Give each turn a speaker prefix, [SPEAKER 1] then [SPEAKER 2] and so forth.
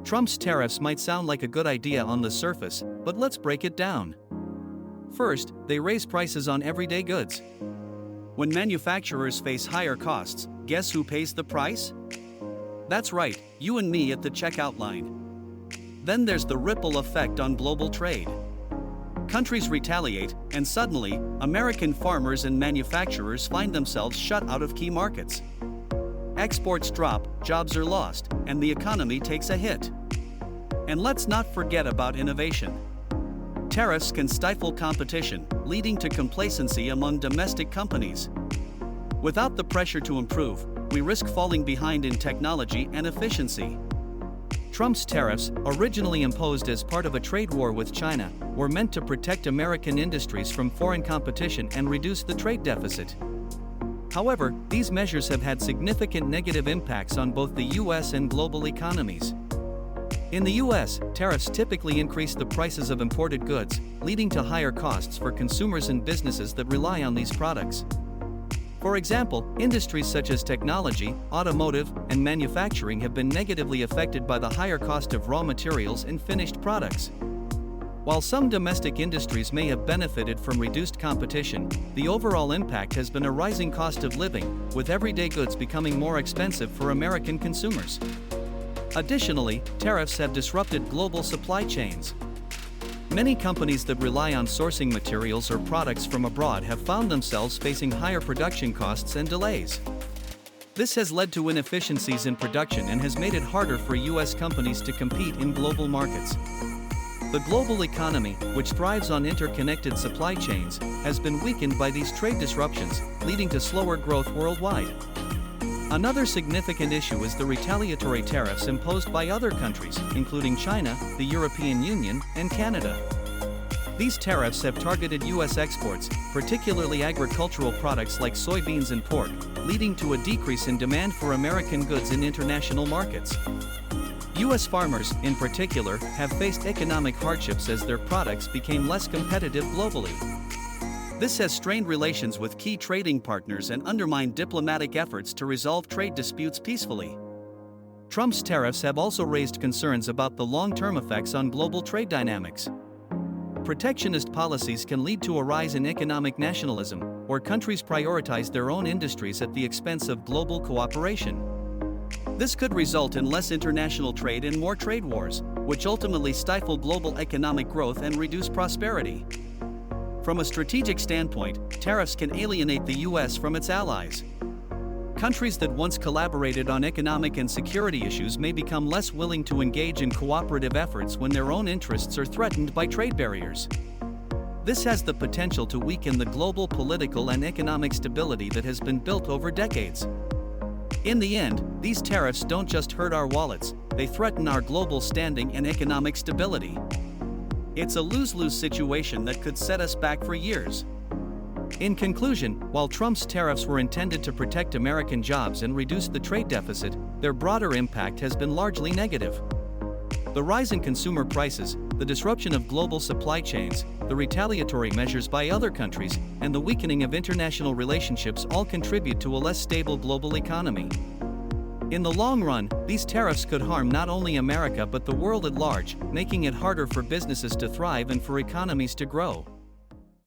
[SPEAKER 1] Trump's tariffs might sound like a good idea on the surface, but let's break it down. First, they raise prices on everyday goods. When manufacturers face higher costs, guess who pays the price? That's right, you and me at the checkout line. Then there's the ripple effect on global trade. Countries retaliate, and suddenly, American farmers and manufacturers find themselves shut out of key markets. Exports drop, jobs are lost, and the economy takes a hit. And let's not forget about innovation. Tariffs can stifle competition, leading to complacency among domestic companies. Without the pressure to improve, we risk falling behind in technology and efficiency. Trump's tariffs, originally imposed as part of a trade war with China, were meant to protect American industries from foreign competition and reduce the trade deficit. However, these measures have had significant negative impacts on both the US and global economies. In the US, tariffs typically increase the prices of imported goods, leading to higher costs for consumers and businesses that rely on these products. For example, industries such as technology, automotive, and manufacturing have been negatively affected by the higher cost of raw materials and finished products. While some domestic industries may have benefited from reduced competition, the overall impact has been a rising cost of living, with everyday goods becoming more expensive for American consumers. Additionally, tariffs have disrupted global supply chains. Many companies that rely on sourcing materials or products from abroad have found themselves facing higher production costs and delays. This has led to inefficiencies in production and has made it harder for US companies to compete in global markets. The global economy, which thrives on interconnected supply chains, has been weakened by these trade disruptions, leading to slower growth worldwide. Another significant issue is the retaliatory tariffs imposed by other countries, including China, the European Union, and Canada. These tariffs have targeted US exports, particularly agricultural products like soybeans and pork, leading to a decrease in demand for American goods in international markets. US farmers, in particular, have faced economic hardships as their products became less competitive globally. This has strained relations with key trading partners and undermined diplomatic efforts to resolve trade disputes peacefully. Trump's tariffs have also raised concerns about the long-term effects on global trade dynamics. Protectionist policies can lead to a rise in economic nationalism, where countries prioritize their own industries at the expense of global cooperation. This could result in less international trade and more trade wars, which ultimately stifle global economic growth and reduce prosperity. From a strategic standpoint, tariffs can alienate the US from its allies. Countries that once collaborated on economic and security issues may become less willing to engage in cooperative efforts when their own interests are threatened by trade barriers. This has the potential to weaken the global political and economic stability that has been built over decades. In the end, these tariffs don't just hurt our wallets, they threaten our global standing and economic stability. It's a lose-lose situation that could set us back for years. In conclusion, while Trump's tariffs were intended to protect American jobs and reduce the trade deficit, their broader impact has been largely negative. The rise in consumer prices, the disruption of global supply chains, the retaliatory measures by other countries, and the weakening of international relationships all contribute to a less stable global economy. In the long run, these tariffs could harm not only America but the world at large, making it harder for businesses to thrive and for economies to grow.